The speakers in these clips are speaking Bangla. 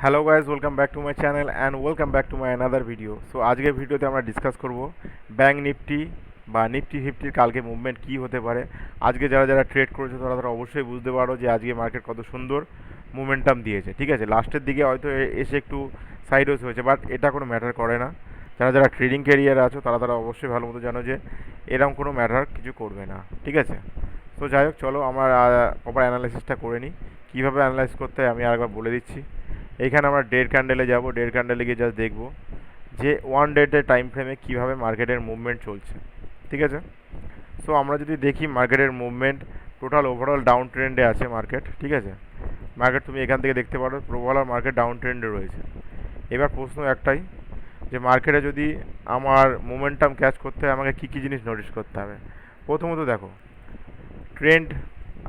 Hello guys, welcome back to my channel and welcome back to my another video. So আজকের ভিডিওতে আমরা ডিসকাস করব ব্যাঙ্ক নিফটি বা নিফটি ফিফটির কালকে মুভমেন্ট কী হতে পারে। আজকে যারা যারা ট্রেড করেছে তারা অবশ্যই বুঝতে পারো যে আজকে মার্কেট কত সুন্দর মোমেন্টাম দিয়েছে। ঠিক আছে, লাস্টের দিকে হয়তো এসে একটু সাইডওয়েজ হয়েছে, বাট এটা কোনো ম্যাটার করে না। যারা যারা ট্রেডিং ক্যারিয়ারে আছো তারা অবশ্যই ভালো মতো জানো যে এরকম কোনো ম্যাটার কিছু করবে না। ঠিক আছে, তো যাই হোক, চলো আমরা প্রপার অ্যানালাইসিসটা করে নিই। কীভাবে অ্যানালাইজ করতে হয় আমি আরেকবার বলে দিচ্ছি। এইখানে আমরা ডেড ক্যান্ডেলে যাব, ডেড ক্যান্ডেলে গিয়ে জাস্ট দেখব যে ওয়ান ডেটের টাইম ফ্রেমে কীভাবে মার্কেটের মুভমেন্ট চলছে। ঠিক আছে, সো আমরা যদি দেখি মার্কেটের মুভমেন্ট টোটাল ওভারঅল ডাউন ট্রেন্ডে আছে মার্কেট। ঠিক আছে, মার্কেট তুমি এখান থেকে দেখতে পারো ওভারঅল মার্কেট ডাউন ট্রেন্ডে রয়েছে। এবার প্রশ্ন একটাই যে মার্কেটে যদি আমার মোমেন্টাম ক্যাচ করতে হয় আমাকে কী কী জিনিস নোটিস করতে হবে। প্রথমত দেখো ট্রেন্ড,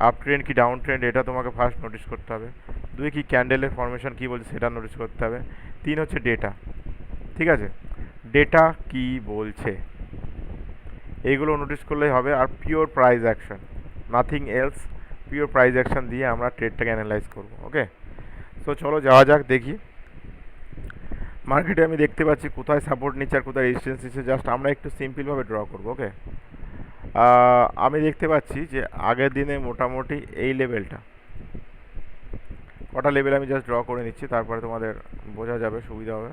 আপ ট্রেন্ড কি ডাউন ট্রেন্ড, এটা তোমাকে ফার্স্ট নোটিস করতে হবে। দুই, কি ক্যান্ডেলের ফরমেশন কী বলছে সেটা নোটিস করতে হবে। তিন হচ্ছে ডেটা। ঠিক আছে, ডেটা কি বলছে এইগুলো নোটিস করলেই হবে। আর pure price action, nothing else. Pure price action দিয়ে আমরা ট্রেডটাকে অ্যানালাইজ করব। ওকে, সো চলো যাওয়া যাক। দেখি মার্কেটে আমি দেখতে পাচ্ছি কোথায় সাপোর্ট নিচ্ছে আর কোথায় রেজিস্ট্যান্স নিচ্ছে। জাস্ট আমরা একটু সিম্পলভাবে ড্র করবো। ওকে, আমি দেখতে পাচ্ছি যে আগের দিনে মোটামুটি এই লেভেলটা, কটা লেভেল আমি জাস্ট ড্র করে নিচ্ছি, তারপরে তোমাদের বোঝা যাবে, সুবিধা হবে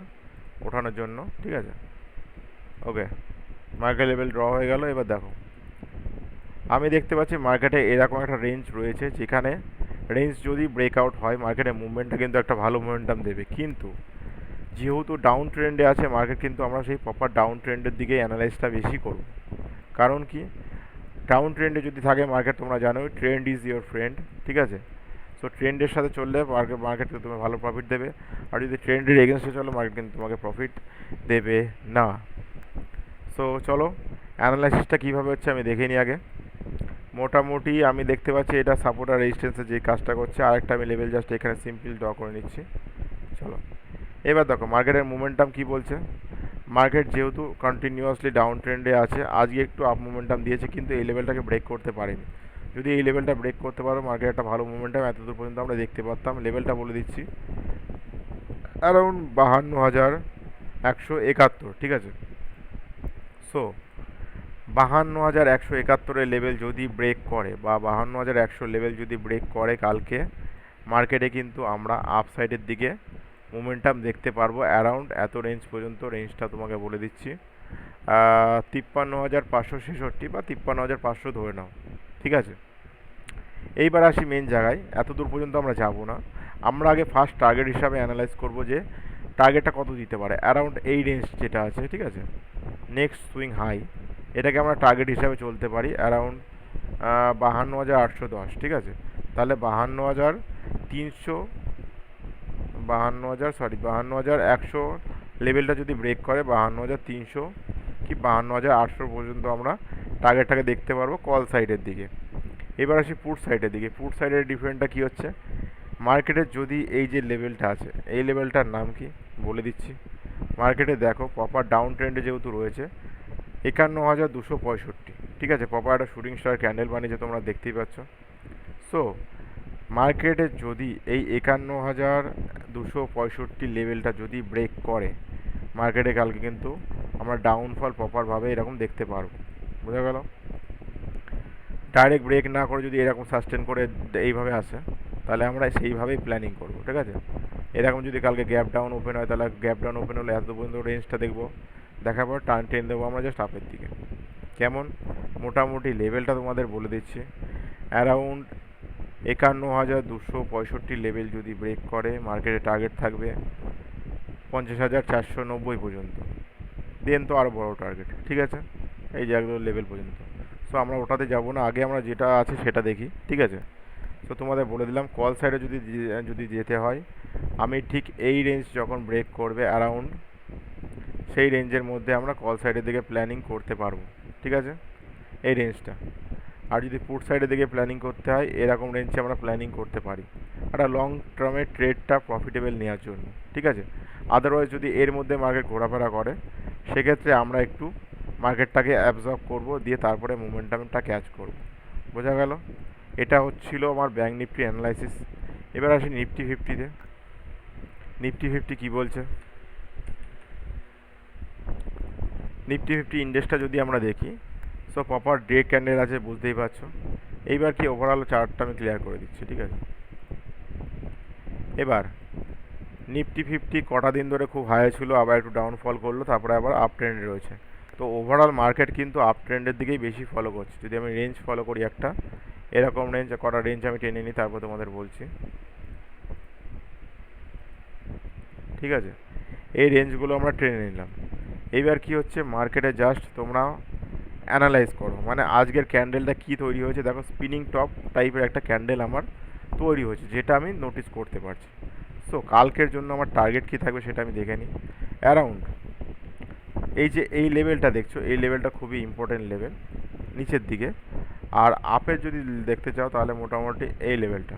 ওঠানোর জন্য। ঠিক আছে, ওকে, মার্কেট লেভেল ড্র হয়ে গেল। এবার দেখো আমি দেখতে পাচ্ছি মার্কেটে এরকম একটা রেঞ্জ রয়েছে, যেখানে রেঞ্জ যদি ব্রেকআউট হয় মার্কেটের মুভমেন্টটা কিন্তু একটা ভালো মোমেন্টাম দেবে। কিন্তু যেহেতু ডাউন ট্রেন্ডে আছে মার্কেট, কিন্তু আমরা সেই প্রপার ডাউন ট্রেন্ডের দিকে অ্যানালাইজটা বেশি করব। কারণ কি, ডাউন ট্রেন্ডে যদি থাকে মার্কেট, তোমরা জানোই ট্রেন্ড ইজ ইয়োর ফ্রেন্ড। ঠিক আছে, সো ট্রেন্ডের সাথে চললে মার্কেটকে তুমি ভালো প্রফিট দেবে, আর যদি ট্রেন্ডের এগেনস্টে চলো মার্কেট কিন্তু তোমাকে প্রফিট দেবে না। সো চলো অ্যানালাইসিসটা কীভাবে হচ্ছে আমি দেখে নিই আগে। মোটামুটি আমি দেখতে পাচ্ছি এটা সাপোর্ট আর রেজিস্ট্যান্সের যে কাজটা করছে। আরেকটা আমি লেভেল জাস্ট এখানে সিম্পল ড্র করে নিচ্ছি। চলো এবার দেখো মার্কেটের মোমেন্টাম কী বলছে। মার্কেট যেহেতু কন্টিনিউয়াসলি ডাউন ট্রেন্ডে আছে, আজকে একটু আপ মোমেন্টাম দিয়েছে, কিন্তু এই লেভেলটাকে ব্রেক করতে পারেনি। যদি এই লেভেলটা ব্রেক করতে পারো মার্কেট একটা ভালো মোমেন্টাম এতদূর পর্যন্ত আমরা দেখতে পারতাম। লেভেলটা বলে দিচ্ছি, অ্যারাউন্ড 52,171। ঠিক আছে, সো 52,171 লেভেল যদি ব্রেক করে বা 52,100 লেভেল যদি ব্রেক করে কালকে, মার্কেটে কিন্তু আমরা আপসাইডের দিকে মোমেন্টাম দেখতে পারবো অ্যারাউন্ড এত রেঞ্জ পর্যন্ত। রেঞ্জটা তোমাকে বলে দিচ্ছি, 53,566 বা 53,500 ধরে নাও। ঠিক আছে, এইবার আসি মেন জায়গায়। এত দূর পর্যন্ত আমরা যাব না, আমরা আগে ফার্স্ট টার্গেট হিসাবে অ্যানালাইজ করব যে টার্গেটটা কত দিতে পারে। অ্যারাউন্ড এই রেঞ্জ যেটা আছে, ঠিক আছে, নেক্সট সুইং হাই, এটাকে আমরা টার্গেট হিসাবে চলতে পারি অ্যারাউন্ড 52,810। ঠিক আছে, তাহলে 52,300, 52,100 লেভেলটা যদি ব্রেক করে 52,300 কি 52,800 পর্যন্ত আমরা টার্গেটটাকে দেখতে পারবো কল সাইডের দিকে। এবার আসি পুট সাইডের দিকে। পুট সাইডের ডিফারেন্টটা কী হচ্ছে, মার্কেটের যদি এই যে লেভেলটা আছে, এই লেভেলটার নাম কি বলে দিচ্ছি। মার্কেটে দেখো প্রপার ডাউন ট্রেন্ডে যেহেতু রয়েছে 51,265। ঠিক আছে, প্রপার একটা শুটিং স্টার ক্যান্ডেল বানিয়েছে, তোমরা দেখতেই পাচ্ছ। সো মার্কেটে যদি এই 51,265 লেভেলটা যদি ব্রেক করে মার্কেটে কালকে কিন্তু আমরা ডাউনফল প্রপারভাবে এরকম দেখতে পারবো। বোঝা গেল? ডাইরেক্ট ব্রেক না করে যদি এরকম সাস্টেন করে এইভাবে আসে তাহলে আমরা সেইভাবেই প্ল্যানিং করব। ঠিক আছে, এরকম যদি কালকে গ্যাপ ডাউন ওপেন হয় তাহলে গ্যাপ ডাউন ওপেন হলে এত পর্যন্ত রেঞ্জটা দেখবো, দেখার পর টেন দেবো আমরা জাস্ট আপের দিকে। কেমন মোটামুটি লেভেলটা তোমাদের বলে দিচ্ছি, অ্যারাউন্ড 51,265 লেভেল যদি ব্রেক করে মার্কেটে টার্গেট থাকবে 50,490 পর্যন্ত। দেন তো আরও বড় টার্গেট। ঠিক আছে, এই যে একদম লেভেল পর্যন্ত। সো আমরা ওটাতে যাব না, আগে আমরা যেটা আছে সেটা দেখি। ঠিক আছে, সো তোমাদের বলে দিলাম কল সাইডে যদি যদি যেতে হয় আমি ঠিক এই রেঞ্জ যখন ব্রেক করবে অ্যারাউন্ড সেই রেঞ্জের মধ্যে আমরা কল সাইডের দিকে প্ল্যানিং করতে পারবো। ঠিক আছে, এই রেঞ্জটা। আর যদি পুট সাইডের দিকে প্ল্যানিং করতে হয় এরকম রেঞ্জে আমরা প্ল্যানিং করতে পারি একটা লং টার্মের ট্রেডটা প্রফিটেবল নেওয়ার জন্য। ঠিক আছে, আদারওয়াইজ যদি এর মধ্যে মার্কেট ঘোরাফেরা করে সেক্ষেত্রে আমরা একটু মার্কেটটাকে অ্যাবজর্ব করব, দিয়ে তারপরে মোমেন্টামটা ক্যাচ করব। বোঝা গেল? এটা হচ্ছিল আমার ব্যাঙ্ক নিফটি অ্যানালাইসিস। এবার আসি নিফটি ফিফটিতে। নিফটি ফিফটি কী বলছে? নিফটি ফিফটি ইন্ডেক্সটা যদি আমরা দেখি, সো প্রপার ডে ক্যান্ডেল আছে, বুঝতেই পারছো। এইবার কি ওভারঅল চার্টটা আমি ক্লিয়ার করে দিচ্ছি, ঠিক আছে। এবার নিফটি ফিফটি কটা দিন ধরে খুব হাই ছিল, আবার একটু ডাউনফল করলো, তারপরে আবার আপ ট্রেন্ডে রয়েছে। তো ওভারঅল মার্কেট কিন্তু আপ ট্রেন্ডের দিকেই বেশি ফলো করছে। যদি আমি রেঞ্জ ফলো করি একটা, এরকম রেঞ্জ, কটা রেঞ্জ আমি টেনে নিই, তারপর তোমাদের বলছি, ঠিক আছে। এই রেঞ্জগুলো আমরা টেনে নিলাম। এইবার কি হচ্ছে মার্কেটে, জাস্ট তোমরা অ্যানালাইজ করো, মানে আজকের ক্যান্ডেলটা কি তৈরি হয়েছে। দেখো স্পিনিং টপ টাইপের একটা ক্যান্ডেল আমার তৈরি হয়েছে, যেটা আমি নোটিস করতে পারছি। সো কালকের জন্য আমার টার্গেট কী থাকবে সেটা আমি দেখে নিই। অ্যারাউন্ড এই যে এই লেভেলটা দেখছো, এই লেভেলটা খুবই ইম্পর্টেন্ট লেভেল নিচের দিকে। আর আপের যদি দেখতে চাও তাহলে মোটামুটি এই লেভেলটা,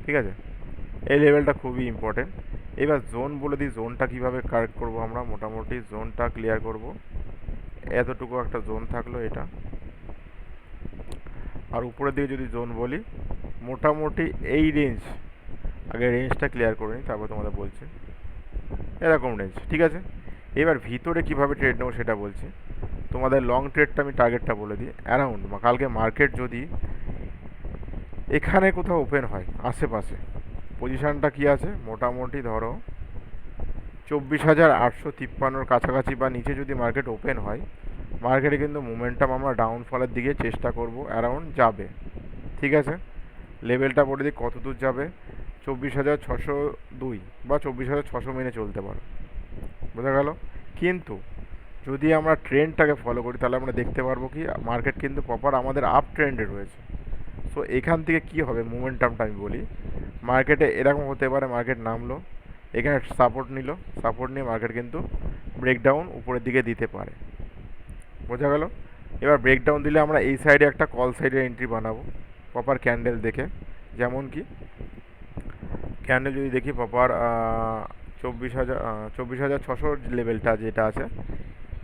ঠিক আছে, এই লেভেলটা খুবই ইম্পর্টেন্ট। এবার জোন বলে দিই, জোনটা কীভাবে কারেক্ট করব আমরা। মোটামুটি জোনটা ক্লিয়ার করব, এতটুকু একটা জোন থাকলো এটা। আর উপরের দিকে যদি জোন বলি, মোটামুটি এই রেঞ্জ, আগে রেঞ্জটা ক্লিয়ার করে নিই তারপর তোমাদের বলছি। এরকম রেঞ্জ, ঠিক আছে। এবার ভিতরে কিভাবে ট্রেড নেবো সেটা বলছি। তোমাদের লং ট্রেডটা আমি টার্গেটটা বলে দিই। অ্যারাউন্ড কালকে মার্কেট যদি এখানে কোথাও ওপেন হয় আশেপাশে, পজিশানটা কি আছে, মোটামুটি ধরো 24,853 কাছাকাছি বা নিচে যদি মার্কেট ওপেন হয়, মার্কেটে কিন্তু মোমেন্টাম আমরা ডাউনফলের দিকে চেষ্টা করব, অ্যারাউন্ড যাবে, ঠিক আছে। লেভেলটা বলে দিই কত দূর যাবে, 24,602 বা 24,600 মেনে চলতে পারো, বোঝা গেল। কিন্তু যদি আমরা ট্রেন্ডটাকে ফলো করি তাহলে আমরা দেখতে পারবো কি মার্কেট কিন্তু প্রপার আমাদের আপ ট্রেন্ডে রয়েছে। সো এখান থেকে কি হবে মোমেন্টামটা আমি বলি, মার্কেটে এরকম হতে পারে, মার্কেট নামলো, এখানে সাপোর্ট নিল, সাপোর্ট নিয়ে মার্কেট কিন্তু ব্রেকডাউন উপরের দিকে দিতে পারে, বোঝা গেল। এবার ব্রেকডাউন দিলে আমরা এই সাইডে একটা কল সাইডের এন্ট্রি বানাবো প্রপার ক্যান্ডেল দেখে। যেমন কি ক্যান্ডেল যদি দেখি প্রপার 24,600 লেভেলটা যেটা আছে,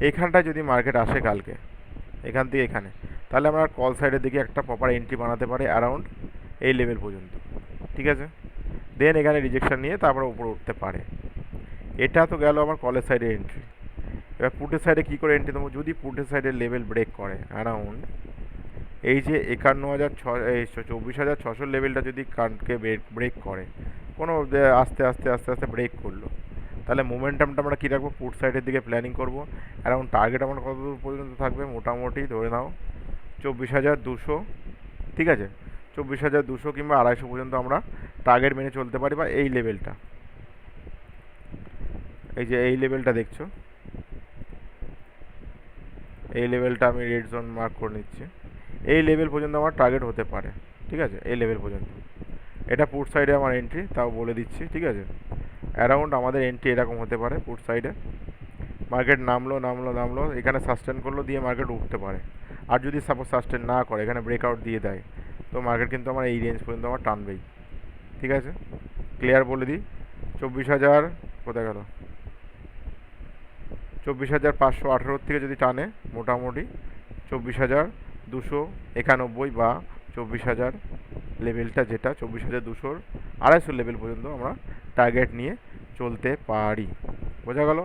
এইখানটায় যদি মার্কেট আসে কালকে এখান থেকে এখানে, তাহলে আমরা কল সাইডের দিকে একটা প্রপার এন্ট্রি বানাতে পারি অ্যারাউন্ড এই লেভেল পর্যন্ত, ঠিক আছে। দেন এখানে রিজেকশন নিয়ে তারপরে উপরে উঠতে পারে। এটা তো গেল আমার কলের সাইডের এন্ট্রি। এবার পুটের সাইডে কী করে এন্ট্রি দেবো, যদি পুটের সাইডের লেভেল ব্রেক করে অ্যারাউন্ড এই যে 54,600 লেভেলটা যদি কানকে ব্রেক করে, কোনো আস্তে আস্তে আস্তে আস্তে ব্রেক করলো, তাহলে মোমেন্টামটা আমরা কী রাখবো, পুট সাইডের দিকে প্ল্যানিং করবো। অ্যারাউন্ড টার্গেট আমার কত দূর পর্যন্ত থাকবে, মোটামুটি ধরে নাও 24,200, ঠিক আছে। 24,200 কিংবা 250 পর্যন্ত আমরা টার্গেট মেনে চলতে পারি, বা এই লেভেলটা, এই যে এই লেভেলটা দেখছো, এই লেভেলটা আমি রেড জোন মার্ক করে নিচ্ছি। এই লেভেল পর্যন্ত আমার টার্গেট হতে পারে, ঠিক আছে, এই লেভেল পর্যন্ত। এটা পুট সাইডে আমার এন্ট্রি, তাও বলে দিচ্ছি, ঠিক আছে। অ্যারাউন্ড আমাদের এন্ট্রি এরকম হতে পারে পুট সাইডে, মার্কেট নামলো নামলো নামলো, এখানে সাস্টেন করলো, দিয়ে মার্কেট উঠতে পারে। আর যদি সাপোজ সাস্টেন না করে, এখানে ব্রেকআউট দিয়ে দেয়, তো মার্কেট কিন্তু আমার এই রেঞ্জ পর্যন্ত আমার টানবেই, ঠিক আছে। ক্লিয়ার বলে দিই, 24,000 কোথায় গেল, 24,518 থেকে যদি টানে, মোটামুটি 24,291 বা 24,000 লেভেলটা, যেটা 24,200 250 লেভেল পর্যন্ত আমরা টার্গেট নিয়ে চলতে পারি, বোঝা গেল।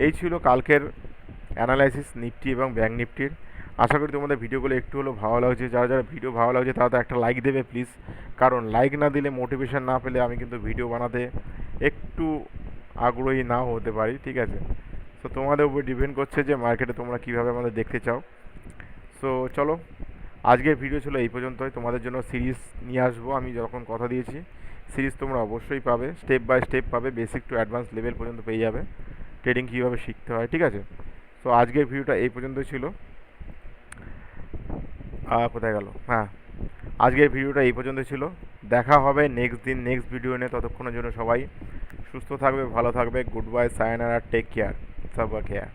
এই ছিল কালকের অ্যানালাইসিস নিফটি এবং ব্যাঙ্ক নিফটির। আশা করি তোমাদের ভিডিওগুলো একটু হলেও ভালো লাগছে। যারা যারা ভিডিও ভালো লাগছে তারা তো একটা লাইক দেবে প্লিজ, কারণ লাইক না দিলে, মোটিভেশন না পেলে আমি কিন্তু ভিডিও বানাতে একটু আগ্রহী নাও হতে পারি, ঠিক আছে। তো তোমাদের উপর ডিপেন্ড করছে যে মার্কেটে তোমরা কীভাবে আমাদের দেখতে চাও। সো চলো, আজকের ভিডিও ছিল এই পর্যন্তই। তোমাদের জন্য সিরিজ নিয়ে আসবো, আমি যখন কথা দিয়েছি সিরিজ তোমরা অবশ্যই পাবে, স্টেপ বাই স্টেপ পাবে, বেসিক টু অ্যাডভান্স লেভেল পর্যন্ত পেয়ে যাবে, ট্রেডিং কীভাবে শিখতে হয়, ঠিক আছে। সো আজকের ভিডিওটা এই পর্যন্তই ছিল। কোথায় গেল, হ্যাঁ, আজকের ভিডিওটা এই পর্যন্ত ছিল। দেখা হবে নেক্সট দিন নেক্সট ভিডিও নিয়ে। ততক্ষণের জন্য সবাই সুস্থ থাকবে, ভালো থাকবে। গুড বাই, সায়নারা, টেক কেয়ার, সব কেয়ার।